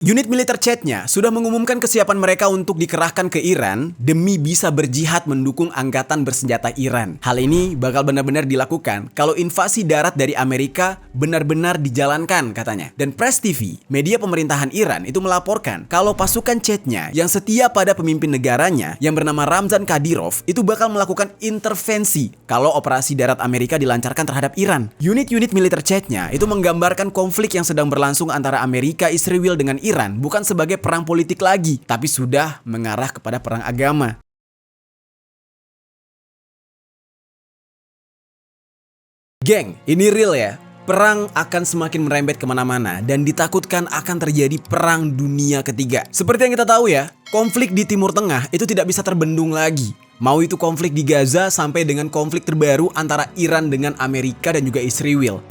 Unit militer Chechnya sudah mengumumkan kesiapan mereka untuk dikerahkan ke Iran demi bisa berjihad mendukung angkatan bersenjata Iran. Hal ini bakal benar-benar dilakukan kalau invasi darat dari Amerika benar-benar dijalankan katanya. Dan Press TV, media pemerintahan Iran itu melaporkan kalau pasukan Chechnya yang setia pada pemimpin negaranya yang bernama Ramzan Kadyrov itu bakal melakukan intervensi kalau operasi darat Amerika dilancarkan terhadap Iran. Unit-unit militer Chechnya itu menggambarkan konflik yang sedang berlangsung antara Amerika Israel dengan Iran bukan sebagai perang politik lagi, tapi sudah mengarah kepada perang agama. Geng, ini real ya. Perang akan semakin merembet kemana-mana dan ditakutkan akan terjadi perang dunia ketiga. Seperti yang kita tahu ya, konflik di Timur Tengah itu tidak bisa terbendung lagi. Mau itu konflik di Gaza sampai dengan konflik terbaru antara Iran dengan Amerika dan juga Israel.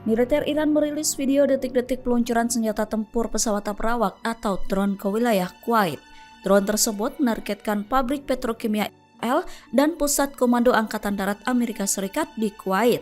Militer Iran merilis video detik-detik peluncuran senjata tempur pesawat tabrawak atau drone ke wilayah Kuwait. Drone tersebut menargetkan pabrik petrokimia Israel dan pusat komando Angkatan Darat Amerika Serikat di Kuwait.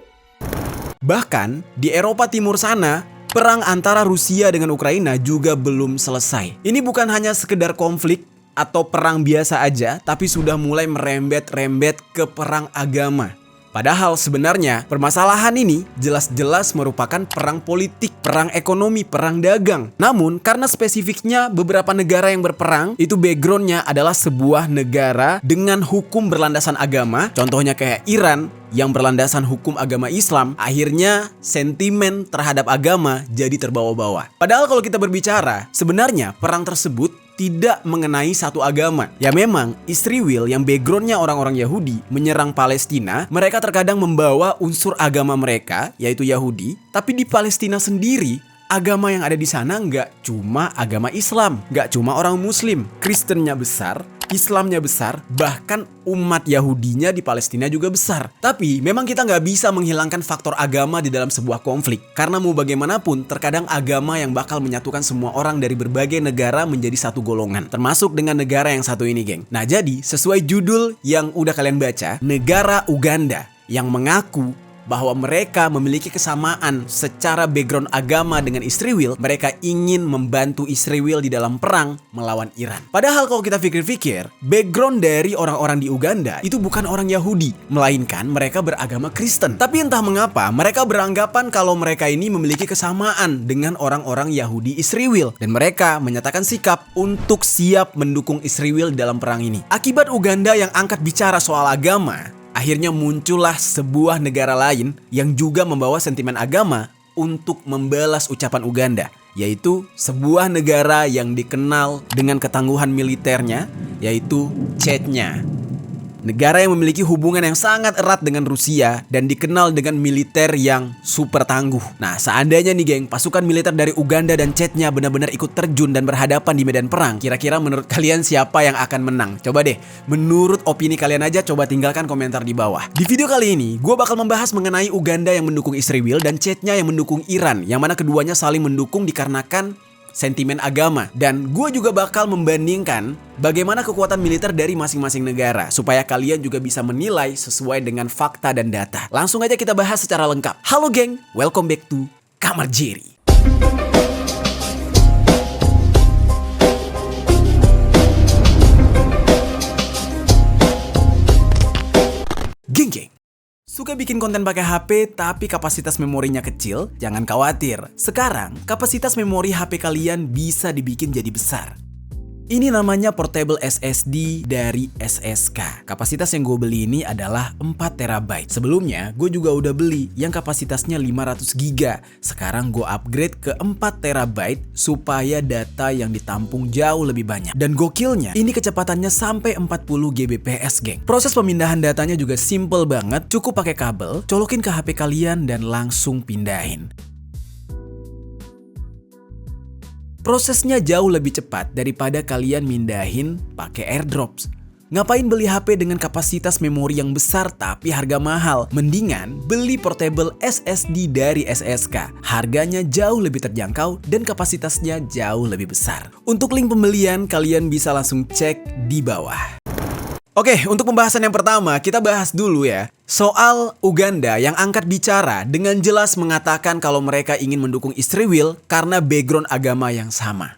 Bahkan di Eropa Timur sana, perang antara Rusia dengan Ukraina juga belum selesai. Ini bukan hanya sekedar konflik atau perang biasa aja, tapi sudah mulai merembet-rembet ke perang agama. Padahal sebenarnya permasalahan ini jelas-jelas merupakan perang politik, perang ekonomi, perang dagang. Namun karena spesifiknya beberapa negara yang berperang itu backgroundnya adalah sebuah negara dengan hukum berlandasan agama. Contohnya kayak Iran yang berlandasan hukum agama Islam. Akhirnya sentimen terhadap agama jadi terbawa-bawa. Padahal kalau kita berbicara, sebenarnya perang tersebut tidak mengenai satu agama. Ya memang Israel yang backgroundnya orang-orang Yahudi menyerang Palestina, mereka terkadang membawa unsur agama mereka yaitu Yahudi. Tapi di Palestina sendiri agama yang ada di sana nggak cuma agama Islam, nggak cuma orang Muslim, Kristennya besar, Islamnya besar, bahkan umat Yahudinya di Palestina juga besar. Tapi memang kita nggak bisa menghilangkan faktor agama di dalam sebuah konflik. Karena mau bagaimanapun, terkadang agama yang bakal menyatukan semua orang dari berbagai negara menjadi satu golongan. Termasuk dengan negara yang satu ini, geng. Nah jadi, sesuai judul yang udah kalian baca, negara Uganda yang mengaku bahwa mereka memiliki kesamaan secara background agama dengan Israel, mereka ingin membantu Israel di dalam perang melawan Iran. Padahal kalau kita pikir-pikir, background dari orang-orang di Uganda itu bukan orang Yahudi, melainkan mereka beragama Kristen. Tapi entah mengapa, mereka beranggapan kalau mereka ini memiliki kesamaan dengan orang-orang Yahudi Israel. Dan mereka menyatakan sikap untuk siap mendukung Israel dalam perang ini. Akibat Uganda yang angkat bicara soal agama, akhirnya muncullah sebuah negara lain yang juga membawa sentimen agama untuk membalas ucapan Uganda, yaitu sebuah negara yang dikenal dengan ketangguhan militernya, yaitu Chechnya. Negara yang memiliki hubungan yang sangat erat dengan Rusia dan dikenal dengan militer yang super tangguh. Nah, seandainya nih geng, pasukan militer dari Uganda dan Chechnya benar-benar ikut terjun dan berhadapan di medan perang, kira-kira menurut kalian siapa yang akan menang? Coba deh, menurut opini kalian aja, coba tinggalkan komentar di bawah. Di video kali ini, gue bakal membahas mengenai Uganda yang mendukung Israel dan Chechnya yang mendukung Iran, yang mana keduanya saling mendukung dikarenakan sentimen agama. Dan gue juga bakal membandingkan bagaimana kekuatan militer dari masing-masing negara supaya kalian juga bisa menilai sesuai dengan fakta dan data. Langsung aja kita bahas secara lengkap. Halo geng, welcome back to Kamar Jerry. Geng. Suka bikin konten pakai HP tapi kapasitas memorinya kecil? Jangan khawatir. Sekarang, kapasitas memori HP kalian bisa dibikin jadi besar. Ini namanya Portable SSD dari SSK. Kapasitas yang gue beli ini adalah 4 TB. Sebelumnya, gue juga udah beli yang kapasitasnya 500 GB. Sekarang gue upgrade ke 4 TB supaya data yang ditampung jauh lebih banyak. Dan gokilnya, ini kecepatannya sampai 40 Gbps, geng. Proses pemindahan datanya juga simple banget. Cukup pakai kabel, colokin ke HP kalian dan langsung pindahin. Prosesnya jauh lebih cepat daripada kalian mindahin pakai airdrops. Ngapain beli HP dengan kapasitas memori yang besar tapi harga mahal? Mendingan beli portable SSD dari SSK. Harganya jauh lebih terjangkau dan kapasitasnya jauh lebih besar. Untuk link pembelian kalian bisa langsung cek di bawah. Oke, untuk pembahasan yang pertama kita bahas dulu ya. Soal Uganda yang angkat bicara dengan jelas mengatakan kalau mereka ingin mendukung Israel karena background agama yang sama.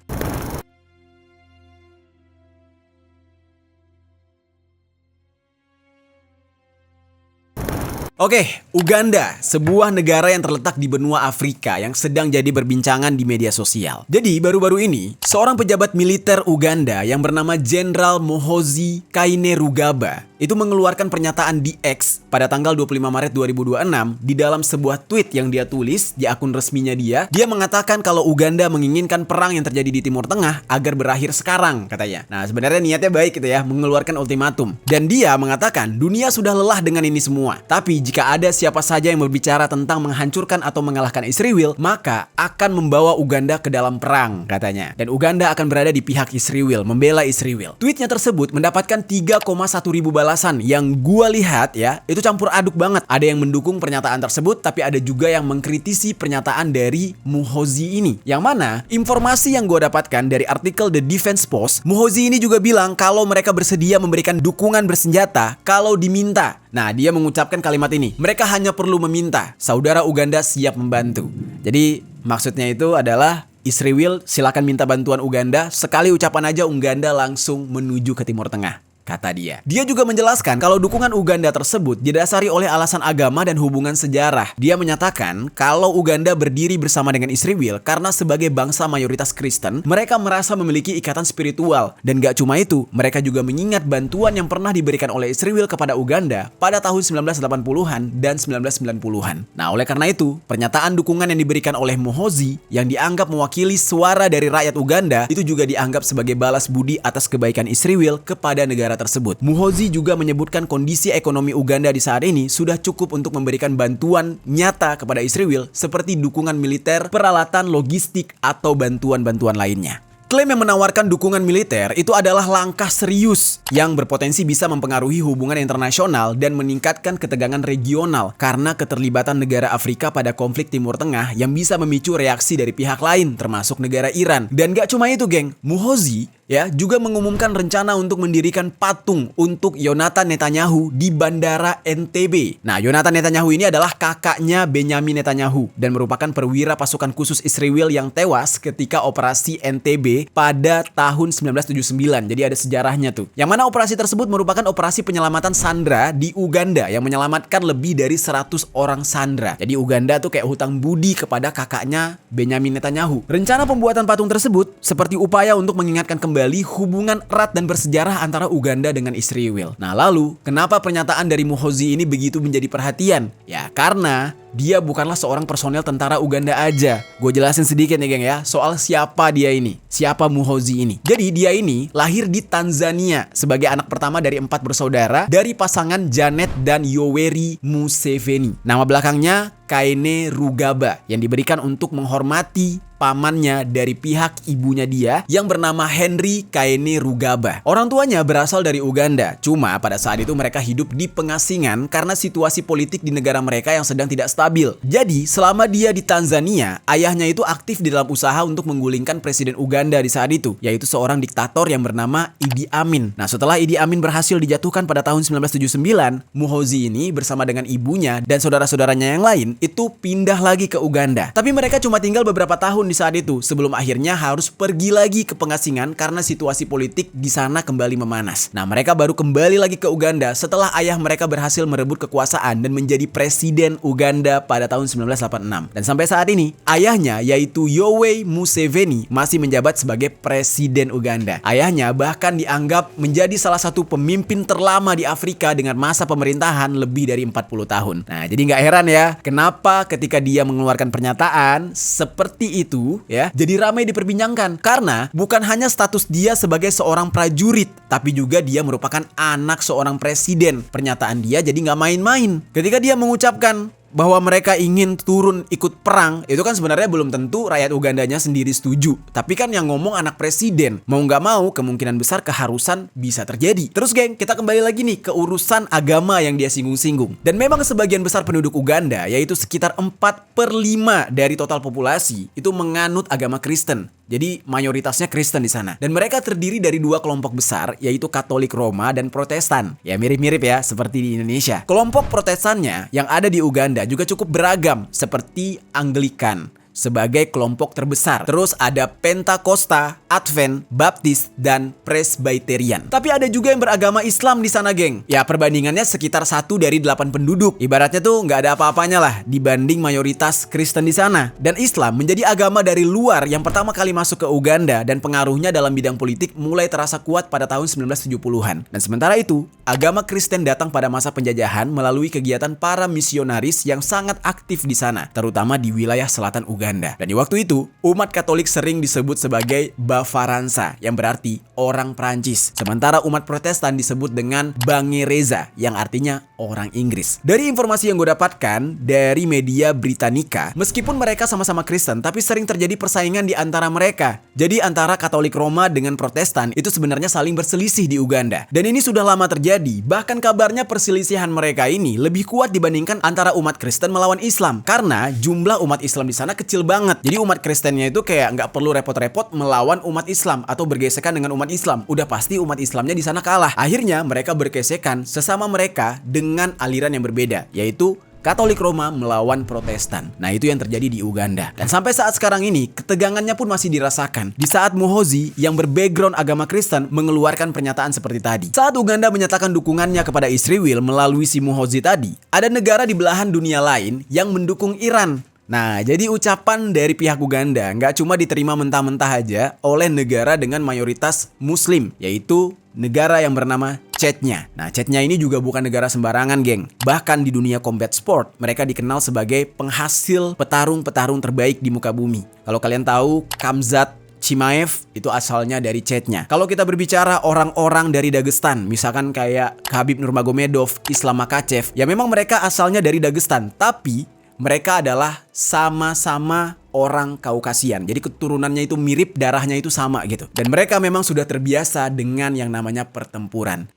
Oke, Uganda, sebuah negara yang terletak di benua Afrika yang sedang jadi perbincangan di media sosial. Jadi, baru-baru ini, seorang pejabat militer Uganda yang bernama Jenderal Muhoozi Kainerugaba itu mengeluarkan pernyataan di X pada tanggal 25 Maret 2026 di dalam sebuah tweet yang dia tulis di akun resminya dia. Dia mengatakan kalau Uganda menginginkan perang yang terjadi di Timur Tengah agar berakhir sekarang, katanya. Nah, sebenarnya niatnya baik gitu ya, mengeluarkan ultimatum. Dan dia mengatakan dunia sudah lelah dengan ini semua. Tapi jika ada siapa saja yang berbicara tentang menghancurkan atau mengalahkan Israel, maka akan membawa Uganda ke dalam perang, katanya. Dan Uganda akan berada di pihak Israel, membela Israel. Tweetnya tersebut mendapatkan 3,1 ribu balasan yang gua lihat ya, itu campur aduk banget. Ada yang mendukung pernyataan tersebut, tapi ada juga yang mengkritisi pernyataan dari Muhoozi ini. Yang mana informasi yang gua dapatkan dari artikel The Defense Post, Muhoozi ini juga bilang kalau mereka bersedia memberikan dukungan bersenjata kalau diminta. Nah, dia mengucapkan kalimat ini, mereka hanya perlu meminta, saudara Uganda siap membantu. Jadi, maksudnya itu adalah Israel silakan minta bantuan Uganda, sekali ucapan aja Uganda langsung menuju ke Timur Tengah, kata dia. Dia juga menjelaskan kalau dukungan Uganda tersebut didasari oleh alasan agama dan hubungan sejarah. Dia menyatakan kalau Uganda berdiri bersama dengan Israel karena sebagai bangsa mayoritas Kristen, mereka merasa memiliki ikatan spiritual. Dan gak cuma itu, mereka juga mengingat bantuan yang pernah diberikan oleh Israel kepada Uganda pada tahun 1980-an dan 1990-an. Nah, oleh karena itu, pernyataan dukungan yang diberikan oleh Muhoozi yang dianggap mewakili suara dari rakyat Uganda itu juga dianggap sebagai balas budi atas kebaikan Israel kepada negara tersebut. Muhoozi juga menyebutkan kondisi ekonomi Uganda di saat ini sudah cukup untuk memberikan bantuan nyata kepada Israel seperti dukungan militer, peralatan, logistik, atau bantuan-bantuan lainnya. Klaim yang menawarkan dukungan militer itu adalah langkah serius yang berpotensi bisa mempengaruhi hubungan internasional dan meningkatkan ketegangan regional karena keterlibatan negara Afrika pada konflik Timur Tengah yang bisa memicu reaksi dari pihak lain termasuk negara Iran. Dan gak cuma itu, geng, Muhoozi juga mengumumkan rencana untuk mendirikan patung untuk Yonatan Netanyahu di Bandara Entebbe. Nah, Yonatan Netanyahu ini adalah kakaknya Benyamin Netanyahu dan merupakan perwira pasukan khusus Israel yang tewas ketika operasi Entebbe pada tahun 1979. Jadi ada sejarahnya tuh. Yang mana operasi tersebut merupakan operasi penyelamatan sandera di Uganda yang menyelamatkan lebih dari 100 orang sandera. Jadi Uganda tuh kayak hutang budi kepada kakaknya Benyamin Netanyahu. Rencana pembuatan patung tersebut seperti upaya untuk mengingatkan kembali hubungan erat dan bersejarah antara Uganda dengan Israel. Nah, lalu kenapa pernyataan dari Muhoozi ini begitu menjadi perhatian? Ya, karena dia bukanlah seorang personel tentara Uganda aja. Gue jelasin sedikit nih, geng ya, soal siapa dia ini. Siapa Muhoozi ini? Jadi dia ini lahir di Tanzania sebagai anak pertama dari 4 bersaudara dari pasangan Janet dan Yoweri Museveni. Nama belakangnya Kainerugaba yang diberikan untuk menghormati pamannya dari pihak ibunya dia yang bernama Henry Kainerugaba. Orang tuanya berasal dari Uganda, cuma pada saat itu mereka hidup di pengasingan karena situasi politik di negara mereka yang sedang tidak stabil. Jadi selama dia di Tanzania, ayahnya itu aktif di dalam usaha untuk menggulingkan presiden Uganda di saat itu, yaitu seorang diktator yang bernama Idi Amin. Nah, setelah Idi Amin berhasil dijatuhkan pada tahun 1979, Muhoozi ini bersama dengan ibunya dan saudara-saudaranya yang lain itu pindah lagi ke Uganda. Tapi mereka cuma tinggal beberapa tahun di saat itu sebelum akhirnya harus pergi lagi ke pengasingan karena situasi politik di sana kembali memanas. Nah, mereka baru kembali lagi ke Uganda setelah ayah mereka berhasil merebut kekuasaan dan menjadi presiden Uganda pada tahun 1986. Dan sampai saat ini, ayahnya yaitu Yoweri Museveni masih menjabat sebagai presiden Uganda. Ayahnya bahkan dianggap menjadi salah satu pemimpin terlama di Afrika dengan masa pemerintahan lebih dari 40 tahun. Nah, jadi nggak heran ya, kenapa ketika dia mengeluarkan pernyataan seperti itu ya, jadi ramai diperbincangkan karena bukan hanya status dia sebagai seorang prajurit, tapi juga dia merupakan anak seorang presiden. Pernyataan dia jadi nggak main-main. Ketika dia mengucapkan bahwa mereka ingin turun ikut perang, itu kan sebenarnya belum tentu rakyat Ugandanya sendiri setuju. Tapi kan yang ngomong anak presiden, mau nggak mau kemungkinan besar keharusan bisa terjadi. Terus geng, kita kembali lagi nih ke urusan agama yang dia singgung-singgung. Dan memang sebagian besar penduduk Uganda, yaitu sekitar 4/5 dari total populasi, itu menganut agama Kristen. Jadi mayoritasnya Kristen di sana. Dan mereka terdiri dari dua kelompok besar, yaitu Katolik Roma dan Protestan. Ya mirip-mirip ya, seperti di Indonesia. Kelompok Protestannya yang ada di Uganda juga cukup beragam, seperti Anglikan sebagai kelompok terbesar. Terus ada Pentakosta, Advent, Baptis, dan Presbyterian. Tapi ada juga yang beragama Islam di sana, geng. Ya perbandingannya sekitar 1 dari 8 penduduk. Ibaratnya tuh nggak ada apa-apanya lah dibanding mayoritas Kristen di sana. Dan Islam menjadi agama dari luar yang pertama kali masuk ke Uganda dan pengaruhnya dalam bidang politik mulai terasa kuat pada tahun 1970-an. Dan sementara itu, agama Kristen datang pada masa penjajahan melalui kegiatan para misionaris yang sangat aktif di sana, terutama di wilayah selatan Uganda. Dan di waktu itu, umat Katolik sering disebut sebagai Bafaransa, yang berarti orang Prancis. Sementara umat Protestan disebut dengan Bangereza, yang artinya orang Inggris. Dari informasi yang gue dapatkan dari media Britannica, meskipun mereka sama-sama Kristen, tapi sering terjadi persaingan di antara mereka. Jadi antara Katolik Roma dengan Protestan itu sebenarnya saling berselisih di Uganda. Dan ini sudah lama terjadi, bahkan kabarnya perselisihan mereka ini lebih kuat dibandingkan antara umat Kristen melawan Islam. Karena jumlah umat Islam di sana kecil banget. Jadi umat Kristennya itu kayak nggak perlu repot-repot melawan umat Islam atau bergesekan dengan umat Islam. Udah pasti umat Islamnya di sana kalah. Akhirnya mereka bergesekan sesama mereka dengan aliran yang berbeda, yaitu Katolik Roma melawan Protestan. Nah itu yang terjadi di Uganda. Dan sampai saat sekarang ini, ketegangannya pun masih dirasakan. Di saat Muhoozi yang berbackground agama Kristen mengeluarkan pernyataan seperti tadi. Saat Uganda menyatakan dukungannya kepada Israel melalui si Muhoozi tadi, ada negara di belahan dunia lain yang mendukung Iran. Nah, jadi ucapan dari pihak Uganda nggak cuma diterima mentah-mentah aja oleh negara dengan mayoritas Muslim, yaitu negara yang bernama Chechnya. Nah, Chechnya ini juga bukan negara sembarangan, geng. Bahkan di dunia combat sport, mereka dikenal sebagai penghasil petarung-petarung terbaik di muka bumi. Kalau kalian tahu, Khamzat Chimaev itu asalnya dari Chechnya. Kalau kita berbicara orang-orang dari Dagestan, misalkan kayak Khabib Nurmagomedov, Islam Makhachev, ya memang mereka asalnya dari Dagestan, tapi mereka adalah sama-sama orang Kaukasian. Jadi keturunannya itu mirip, darahnya itu sama gitu. Dan mereka memang sudah terbiasa dengan yang namanya pertempuran.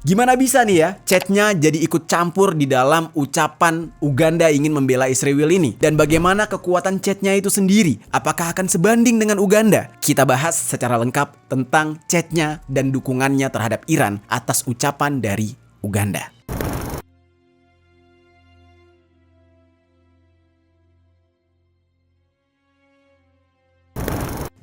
Gimana bisa nih ya, Chechnya jadi ikut campur di dalam ucapan Uganda ingin membela Israel ini? Dan bagaimana kekuatan Chechnya itu sendiri? Apakah akan sebanding dengan Uganda? Kita bahas secara lengkap tentang Chechnya dan dukungannya terhadap Iran atas ucapan dari Uganda.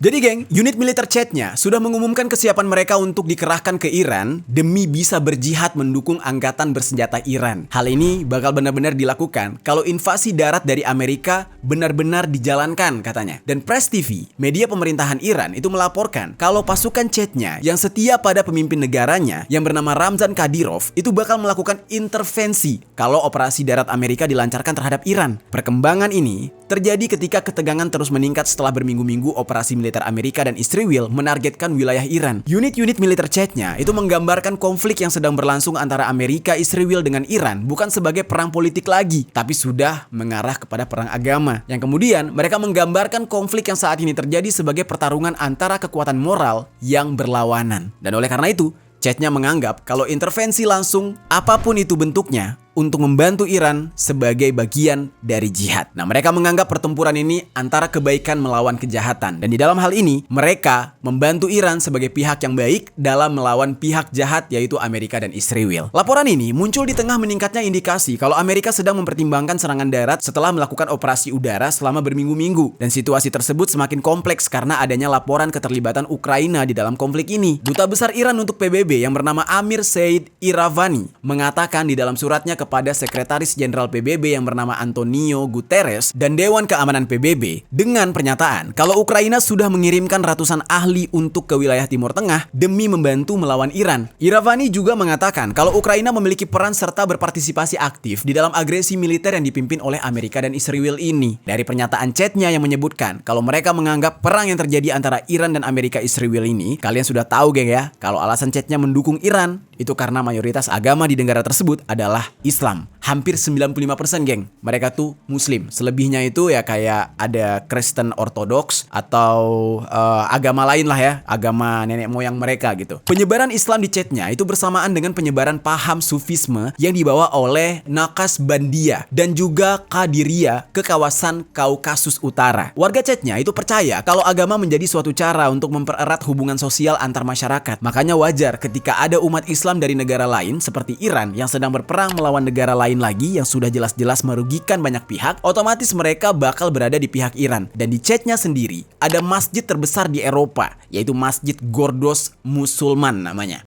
Jadi geng, unit militer Chechnya sudah mengumumkan kesiapan mereka untuk dikerahkan ke Iran demi bisa berjihad mendukung angkatan bersenjata Iran. Hal ini bakal benar-benar dilakukan kalau invasi darat dari Amerika benar-benar dijalankan katanya. Dan Press TV, media pemerintahan Iran itu melaporkan kalau pasukan Chechnya yang setia pada pemimpin negaranya yang bernama Ramzan Kadyrov itu bakal melakukan intervensi kalau operasi darat Amerika dilancarkan terhadap Iran. Perkembangan ini terjadi ketika ketegangan terus meningkat setelah berminggu-minggu operasi militer Amerika dan Israel menargetkan wilayah Iran. Unit-unit militer Chechnya itu menggambarkan konflik yang sedang berlangsung antara Amerika, Israel dengan Iran bukan sebagai perang politik lagi, tapi sudah mengarah kepada perang agama. Yang kemudian mereka menggambarkan konflik yang saat ini terjadi sebagai pertarungan antara kekuatan moral yang berlawanan. Dan oleh karena itu, Chechnya menganggap kalau intervensi langsung, apapun itu bentuknya, untuk membantu Iran sebagai bagian dari jihad. Nah, mereka menganggap pertempuran ini antara kebaikan melawan kejahatan. Dan di dalam hal ini, mereka membantu Iran sebagai pihak yang baik dalam melawan pihak jahat yaitu Amerika dan Israel. Laporan ini muncul di tengah meningkatnya indikasi kalau Amerika sedang mempertimbangkan serangan darat setelah melakukan operasi udara selama berminggu-minggu. Dan situasi tersebut semakin kompleks karena adanya laporan keterlibatan Ukraina di dalam konflik ini. Duta Besar Iran untuk PBB yang bernama Amir Said Iravani mengatakan di dalam suratnya kepada Sekretaris Jenderal PBB yang bernama Antonio Guterres dan Dewan Keamanan PBB dengan pernyataan kalau Ukraina sudah mengirimkan ratusan ahli untuk ke wilayah Timur Tengah demi membantu melawan Iran. Iravani juga mengatakan kalau Ukraina memiliki peran serta berpartisipasi aktif di dalam agresi militer yang dipimpin oleh Amerika dan Israel ini. Dari pernyataan Chechnya yang menyebutkan kalau mereka menganggap perang yang terjadi antara Iran dan Amerika Israel ini, kalian sudah tahu geng ya, kalau alasan Chechnya mendukung Iran itu karena mayoritas agama di negara tersebut adalah Islam. hampir 95% geng, mereka tuh Muslim. Selebihnya itu ya kayak ada Kristen Ortodoks atau agama lain lah ya, agama nenek moyang mereka gitu. Penyebaran Islam di Chechnya itu bersamaan dengan penyebaran paham Sufisme yang dibawa oleh Naqshbandia dan juga Qadiriyah ke kawasan Kaukasus Utara. Warga Chechnya itu percaya kalau agama menjadi suatu cara untuk mempererat hubungan sosial antar masyarakat. Makanya wajar ketika ada umat Islam dari negara lain seperti Iran yang sedang berperang melawan negara lain lagi yang sudah jelas-jelas merugikan banyak pihak, otomatis mereka bakal berada di pihak Iran. Dan di Chechnya sendiri ada masjid terbesar di Eropa, yaitu Masjid Gordos Musulman namanya.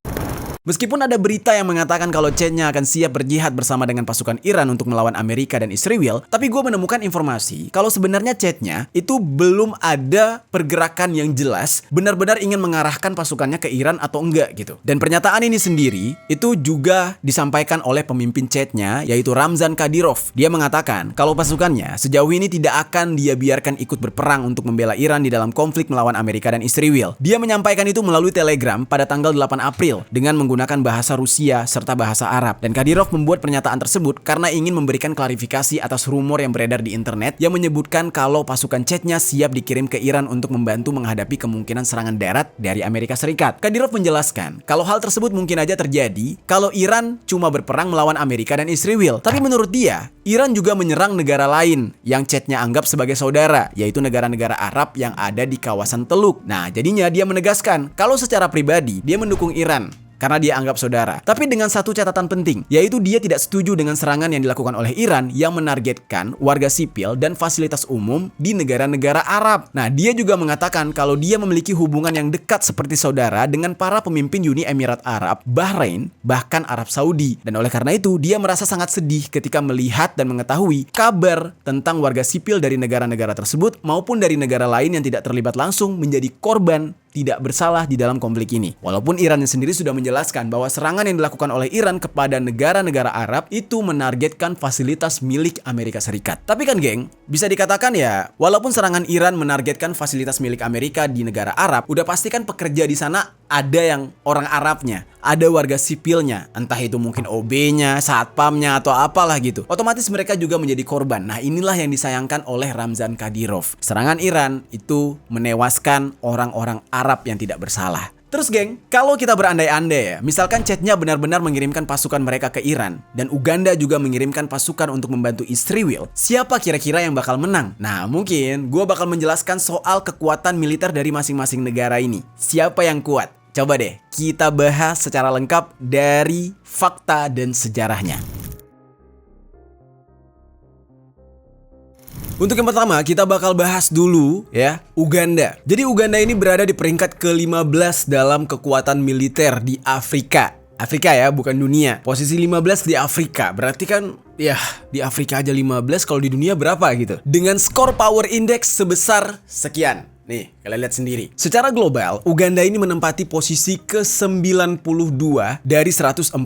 Meskipun ada berita yang mengatakan kalau Chechnya akan siap berjihad bersama dengan pasukan Iran untuk melawan Amerika dan Israel, tapi gue menemukan informasi kalau sebenarnya Chechnya itu belum ada pergerakan yang jelas benar-benar ingin mengarahkan pasukannya ke Iran atau enggak gitu. Dan pernyataan ini sendiri itu juga disampaikan oleh pemimpin Chechnya, yaitu Ramzan Kadyrov. Dia mengatakan kalau pasukannya sejauh ini tidak akan dia biarkan ikut berperang untuk membela Iran di dalam konflik melawan Amerika dan Israel. Dia menyampaikan itu melalui Telegram pada tanggal 8 April dengan menggunakan bahasa Rusia serta bahasa Arab. Dan Kadyrov membuat pernyataan tersebut karena ingin memberikan klarifikasi atas rumor yang beredar di internet yang menyebutkan kalau pasukan Chechnya siap dikirim ke Iran untuk membantu menghadapi kemungkinan serangan darat dari Amerika Serikat. Kadyrov menjelaskan kalau hal tersebut mungkin aja terjadi kalau Iran cuma berperang melawan Amerika dan Israel. Tapi menurut dia, Iran juga menyerang negara lain yang Chechnya anggap sebagai saudara, yaitu negara-negara Arab yang ada di kawasan Teluk. Nah, jadinya dia menegaskan kalau secara pribadi dia mendukung Iran karena dia anggap saudara. Tapi dengan satu catatan penting, yaitu dia tidak setuju dengan serangan yang dilakukan oleh Iran yang menargetkan warga sipil dan fasilitas umum di negara-negara Arab. Nah, dia juga mengatakan kalau dia memiliki hubungan yang dekat seperti saudara dengan para pemimpin Uni Emirat Arab, Bahrain, bahkan Arab Saudi. Dan oleh karena itu, dia merasa sangat sedih ketika melihat dan mengetahui kabar tentang warga sipil dari negara-negara tersebut maupun dari negara lain yang tidak terlibat langsung menjadi korban tidak bersalah di dalam konflik ini. Walaupun Iran sendiri sudah menjelaskan bahwa serangan yang dilakukan oleh Iran kepada negara-negara Arab itu menargetkan fasilitas milik Amerika Serikat. Tapi kan geng, bisa dikatakan ya, walaupun serangan Iran menargetkan fasilitas milik Amerika di negara Arab, udah pasti kan pekerja di sana ada yang orang Arabnya, ada warga sipilnya, entah itu mungkin OB-nya, satpamnya, atau apalah gitu. Otomatis mereka juga menjadi korban. Nah, inilah yang disayangkan oleh Ramzan Kadyrov. Serangan Iran itu menewaskan orang-orang Arab yang tidak bersalah. Terus geng, kalau kita berandai-andai ya, misalkan Chechnya benar-benar mengirimkan pasukan mereka ke Iran dan Uganda juga mengirimkan pasukan untuk membantu Israel, siapa kira-kira yang bakal menang? Nah, mungkin gue bakal menjelaskan soal kekuatan militer dari masing-masing negara ini. Siapa yang kuat? Coba deh, kita bahas secara lengkap dari fakta dan sejarahnya. Untuk yang pertama, kita bakal bahas dulu ya, Uganda. Jadi Uganda ini berada di peringkat ke-15 dalam kekuatan militer di Afrika. Afrika ya, bukan dunia. Posisi 15 di Afrika. Berarti kan ya, di Afrika aja 15, kalau di dunia berapa gitu. Dengan skor power index sebesar sekian. Nih, kalian lihat sendiri. Secara global, Uganda ini menempati posisi ke-92 dari 142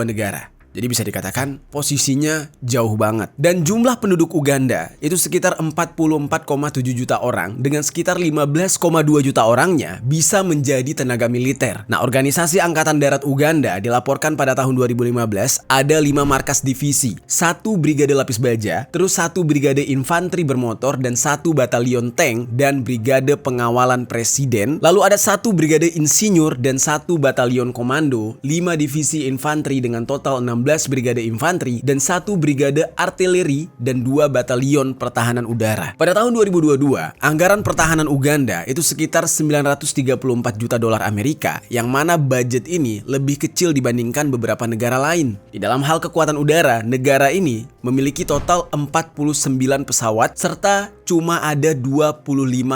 negara. Jadi bisa dikatakan posisinya jauh banget. Dan jumlah penduduk Uganda itu sekitar 44,7 juta orang, dengan sekitar 15,2 juta orangnya bisa menjadi tenaga militer. Nah, organisasi Angkatan Darat Uganda dilaporkan pada tahun 2015 ada 5 markas divisi, 1 brigade lapis baja, terus 1 brigade infanteri bermotor, dan 1 batalion tank dan brigade pengawalan presiden. Lalu ada 1 brigade insinyur dan 1 batalion komando, 5 divisi infanteri dengan total 16 brigade infanteri, dan 1 brigade artileri, dan 2 batalion pertahanan udara. Pada tahun 2022, anggaran pertahanan Uganda itu sekitar 934 juta dolar Amerika, yang mana budget ini lebih kecil dibandingkan beberapa negara lain. Di dalam hal kekuatan udara, negara ini memiliki total 49 pesawat, serta cuma ada 25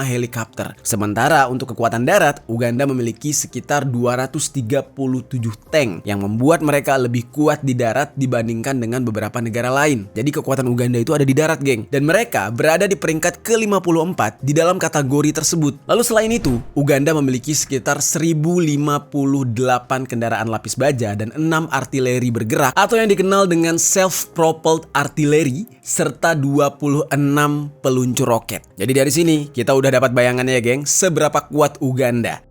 helikopter. Sementara untuk kekuatan darat, Uganda memiliki sekitar 237 tank, yang membuat mereka lebih kuat di darat dibandingkan dengan beberapa negara lain. Jadi kekuatan Uganda itu ada di darat, geng. Dan mereka berada di peringkat ke-54 di dalam kategori tersebut. Lalu selain itu, Uganda memiliki sekitar 1058 kendaraan lapis baja dan 6 artileri bergerak atau yang dikenal dengan self-propelled artillery, serta 26 peluncur roket. Jadi dari sini kita udah dapat bayangannya ya, geng, seberapa kuat Uganda.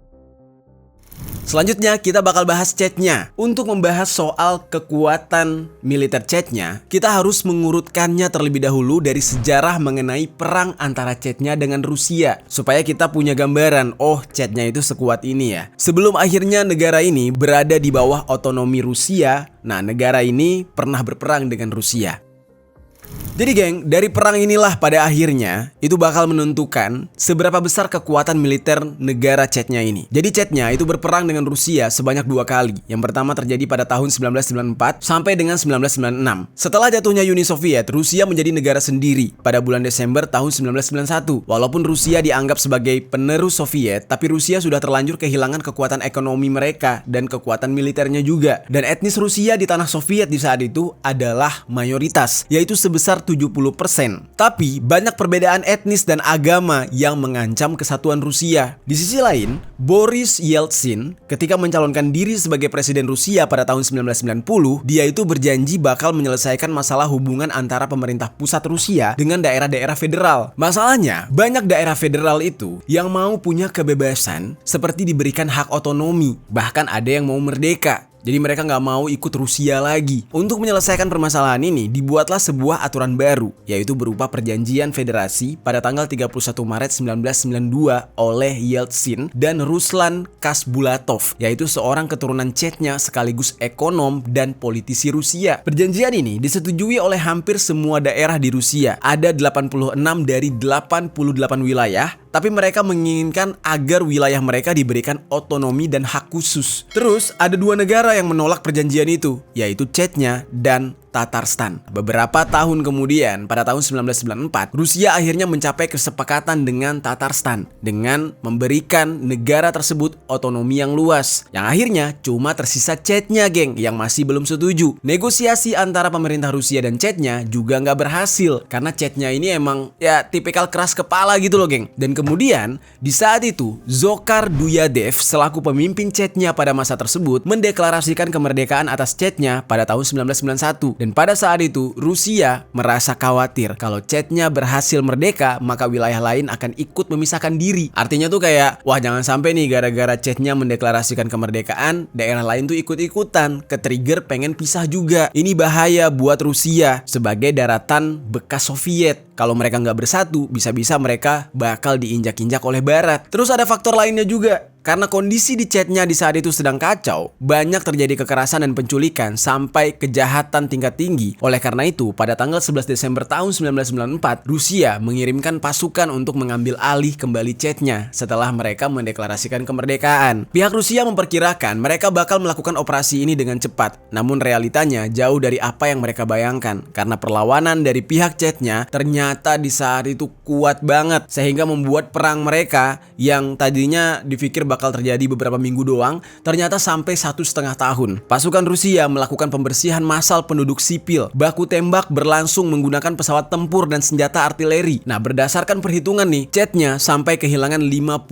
Selanjutnya kita bakal bahas Chechnya. Untuk membahas soal kekuatan militer Chechnya, kita harus mengurutkannya terlebih dahulu dari sejarah mengenai perang antara Chechnya dengan Rusia, supaya kita punya gambaran, oh Chechnya itu sekuat ini ya. Sebelum akhirnya negara ini berada di bawah otonomi Rusia, nah negara ini pernah berperang dengan Rusia. Jadi geng, dari perang inilah pada akhirnya itu bakal menentukan seberapa besar kekuatan militer negara Chechnya ini. Jadi Chechnya itu berperang dengan Rusia sebanyak 2 kali. Yang pertama terjadi pada tahun 1994 sampai dengan 1996. Setelah jatuhnya Uni Soviet, Rusia menjadi negara sendiri pada bulan Desember tahun 1991. Walaupun Rusia dianggap sebagai penerus Soviet, tapi Rusia sudah terlanjur kehilangan kekuatan ekonomi mereka dan kekuatan militernya juga. Dan etnis Rusia di tanah Soviet di saat itu adalah mayoritas, yaitu sebesar 70%. Tapi banyak perbedaan etnis dan agama yang mengancam kesatuan Rusia. Di sisi lain, Boris Yeltsin ketika mencalonkan diri sebagai presiden Rusia pada tahun 1990, dia itu berjanji bakal menyelesaikan masalah hubungan antara pemerintah pusat Rusia dengan daerah-daerah federal. Masalahnya, banyak daerah federal itu yang mau punya kebebasan seperti diberikan hak otonomi, bahkan ada yang mau merdeka. Jadi mereka nggak mau ikut Rusia lagi. Untuk menyelesaikan permasalahan ini, dibuatlah sebuah aturan baru, yaitu berupa perjanjian federasi pada tanggal 31 Maret 1992 oleh Yeltsin dan Ruslan Kasbulatov, yaitu seorang keturunan Chechnya sekaligus ekonom dan politisi Rusia. Perjanjian ini disetujui oleh hampir semua daerah di Rusia. Ada 86 dari 88 wilayah, tapi mereka menginginkan agar wilayah mereka diberikan otonomi dan hak khusus. Terus ada 2 negara yang menolak perjanjian itu, yaitu Chechnya dan Tatarstan. Beberapa tahun kemudian, pada tahun 1994, Rusia akhirnya mencapai kesepakatan dengan Tatarstan dengan memberikan negara tersebut otonomi yang luas, yang akhirnya cuma tersisa Chechnya geng yang masih belum setuju. Negosiasi antara pemerintah Rusia dan Chechnya juga nggak berhasil karena Chechnya ini emang ya tipikal keras kepala gitu loh geng. Dan kemudian di saat itu Dzhokhar Dudayev selaku pemimpin Chechnya pada masa tersebut mendeklarasikan kemerdekaan atas Chechnya pada tahun 1991. Dan pada saat itu Rusia merasa khawatir kalau Chechnya berhasil merdeka, maka wilayah lain akan ikut memisahkan diri. Artinya tuh kayak, wah jangan sampai nih gara-gara Chechnya mendeklarasikan kemerdekaan, daerah lain tuh ikut-ikutan, ke-trigger pengen pisah juga. Ini bahaya buat Rusia sebagai daratan bekas Soviet. Kalau mereka nggak bersatu, bisa-bisa mereka bakal diinjak-injak oleh Barat. Terus ada faktor lainnya juga. Karena kondisi di Chechnya di saat itu sedang kacau, banyak terjadi kekerasan dan penculikan sampai kejahatan tingkat tinggi. Oleh karena itu, pada tanggal 11 Desember tahun 1994, Rusia mengirimkan pasukan untuk mengambil alih kembali Chechnya setelah mereka mendeklarasikan kemerdekaan. Pihak Rusia memperkirakan mereka bakal melakukan operasi ini dengan cepat, namun realitanya jauh dari apa yang mereka bayangkan. Karena perlawanan dari pihak Chechnya ternyata di saat itu kuat banget, sehingga membuat perang mereka yang tadinya dipikir bakal terjadi beberapa minggu doang, ternyata sampai 1,5 tahun. Pasukan Rusia melakukan pembersihan massal penduduk sipil. Baku tembak berlangsung menggunakan pesawat tempur dan senjata artileri. Nah, berdasarkan perhitungan nih, Chechnya sampai kehilangan 50.000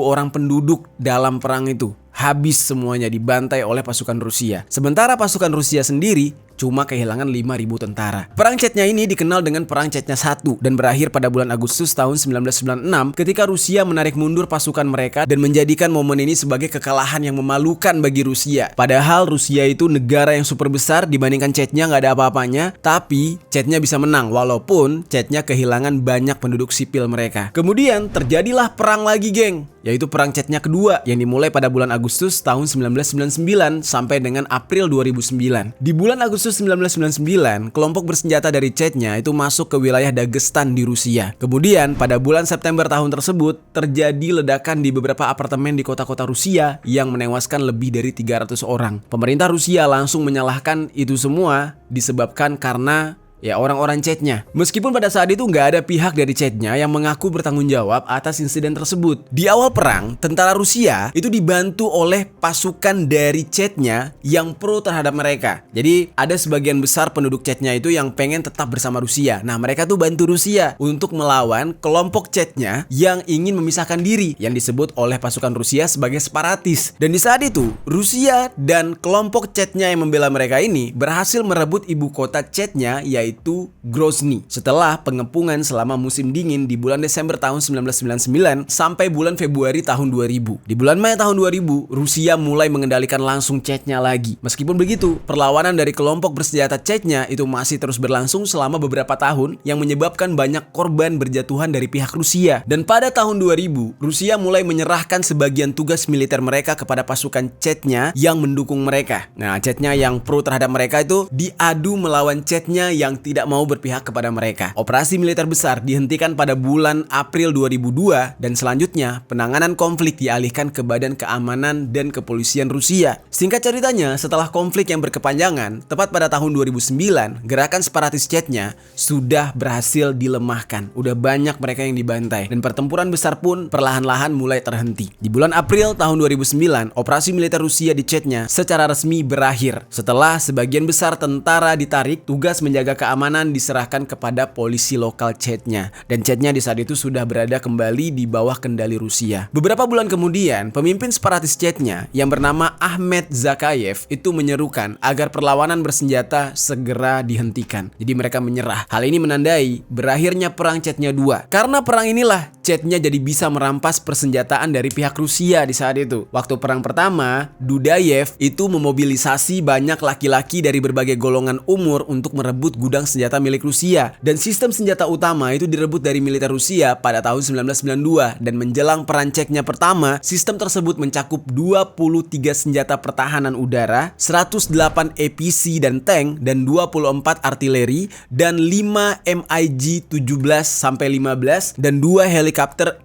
orang penduduk dalam perang itu. Habis semuanya dibantai oleh pasukan Rusia. Sementara pasukan Rusia sendiri cuma kehilangan 5.000 tentara. Perang Chechnya ini dikenal dengan Perang Chechnya I dan berakhir pada bulan Agustus tahun 1996 ketika Rusia menarik mundur pasukan mereka dan menjadikan momen ini sebagai kekalahan yang memalukan bagi Rusia. Padahal Rusia itu negara yang super besar, dibandingkan Chechnya nggak ada apa-apanya, tapi Chechnya bisa menang walaupun Chechnya kehilangan banyak penduduk sipil mereka. Kemudian terjadilah perang lagi geng, yaitu Perang Chechnya kedua yang dimulai pada bulan Agustus tahun 1999 sampai dengan April 2009. Di bulan Agustus 1999, kelompok bersenjata dari Chechnya itu masuk ke wilayah Dagestan di Rusia. Kemudian pada bulan September tahun tersebut terjadi ledakan di beberapa apartemen di kota-kota Rusia yang menewaskan lebih dari 300 orang. Pemerintah Rusia langsung menyalahkan itu semua disebabkan karena ya orang-orang Chechnya. Meskipun pada saat itu nggak ada pihak dari Chechnya yang mengaku bertanggung jawab atas insiden tersebut. Di awal perang, tentara Rusia itu dibantu oleh pasukan dari Chechnya yang pro terhadap mereka. Jadi ada sebagian besar penduduk Chechnya itu yang pengen tetap bersama Rusia. Nah, mereka tuh bantu Rusia untuk melawan kelompok Chechnya yang ingin memisahkan diri, yang disebut oleh pasukan Rusia sebagai separatis. Dan di saat itu, Rusia dan kelompok Chechnya yang membela mereka ini berhasil merebut ibu kota Chechnya, yaitu yaitu Grozny. Setelah pengepungan selama musim dingin di bulan Desember tahun 1999 sampai bulan Februari tahun 2000. Di bulan Mei tahun 2000, Rusia mulai mengendalikan langsung Chechnya lagi. Meskipun begitu, perlawanan dari kelompok bersenjata Chechnya itu masih terus berlangsung selama beberapa tahun yang menyebabkan banyak korban berjatuhan dari pihak Rusia. Dan pada tahun 2000, Rusia mulai menyerahkan sebagian tugas militer mereka kepada pasukan Chechnya yang mendukung mereka. Nah, Chechnya yang pro terhadap mereka itu diadu melawan Chechnya yang tidak mau berpihak kepada mereka. Operasi militer besar dihentikan pada bulan April 2002 dan selanjutnya penanganan konflik dialihkan ke Badan Keamanan dan Kepolisian Rusia. Singkat ceritanya, setelah konflik yang berkepanjangan, tepat pada tahun 2009, gerakan separatis Chechnya sudah berhasil dilemahkan. Udah banyak mereka yang dibantai dan pertempuran besar pun perlahan-lahan mulai terhenti. Di bulan April tahun 2009, operasi militer Rusia di Chechnya secara resmi berakhir. Setelah sebagian besar tentara ditarik, tugas menjaga keamanan diserahkan kepada polisi lokal Chechnya. Dan Chechnya di saat itu sudah berada kembali di bawah kendali Rusia. Beberapa bulan kemudian, pemimpin separatis Chechnya yang bernama Ahmed Zakayev itu menyerukan agar perlawanan bersenjata segera dihentikan. Jadi mereka menyerah. Hal ini menandai berakhirnya perang Chechnya II. Karena perang inilah Chechnya jadi bisa merampas persenjataan dari pihak Rusia di saat itu. Waktu perang pertama, Dudayev itu memobilisasi banyak laki-laki dari berbagai golongan umur untuk merebut gudang senjata milik Rusia. Dan sistem senjata utama itu direbut dari militer Rusia pada tahun 1992. Dan menjelang perang Chechnya pertama, sistem tersebut mencakup 23 senjata pertahanan udara, 108 APC dan tank, dan 24 artileri, dan 5 MiG-17-15, dan 2 helikopter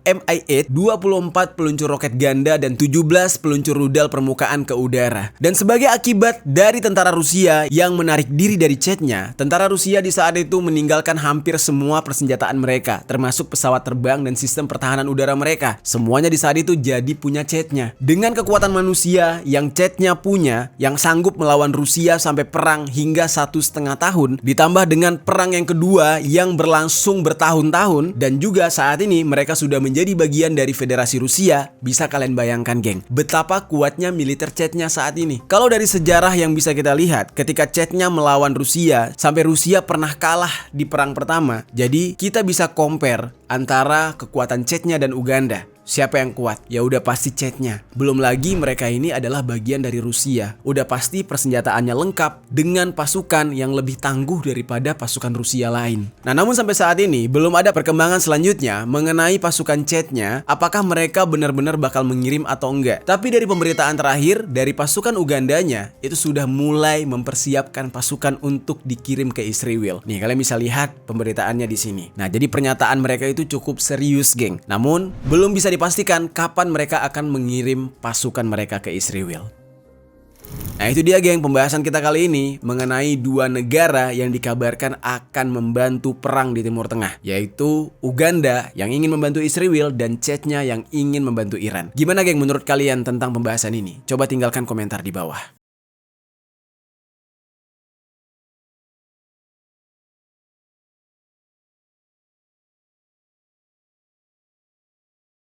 Mi-8, 24 peluncur roket ganda, dan 17 peluncur rudal permukaan ke udara. Dan sebagai akibat dari tentara Rusia yang menarik diri dari Chechnya, tentara Rusia di saat itu meninggalkan hampir semua persenjataan mereka, termasuk pesawat terbang dan sistem pertahanan udara mereka. Semuanya di saat itu jadi punya Chechnya. Dengan kekuatan manusia yang Chechnya punya, yang sanggup melawan Rusia sampai perang hingga 1,5 tahun, ditambah dengan perang yang kedua yang berlangsung bertahun-tahun, dan juga saat ini mereka sudah menjadi bagian dari Federasi Rusia. Bisa kalian bayangkan, geng, betapa kuatnya militer Chechnya saat ini. Kalau dari sejarah yang bisa kita lihat, ketika Chechnya melawan Rusia, sampai Rusia pernah kalah di perang pertama. Jadi kita bisa compare antara kekuatan Chechnya dan Uganda. Siapa yang kuat? Ya udah pasti Chechnya. Belum lagi mereka ini adalah bagian dari Rusia. Udah pasti persenjataannya lengkap dengan pasukan yang lebih tangguh daripada pasukan Rusia lain. Nah, namun sampai saat ini belum ada perkembangan selanjutnya mengenai pasukan Chechnya, apakah mereka benar-benar bakal mengirim atau enggak. Tapi dari pemberitaan terakhir dari pasukan Ugandanya itu sudah mulai mempersiapkan pasukan untuk dikirim ke Israel. Nih, kalian bisa lihat pemberitaannya di sini. Nah, jadi pernyataan mereka itu cukup serius, geng. Namun belum bisa dipastikan kapan mereka akan mengirim pasukan mereka ke Israel. Nah, itu dia, geng, pembahasan kita kali ini mengenai dua negara yang dikabarkan akan membantu perang di Timur Tengah, yaitu Uganda yang ingin membantu Israel dan Chechnya yang ingin membantu Iran. Gimana, geng, menurut kalian tentang pembahasan ini? Coba tinggalkan komentar di bawah.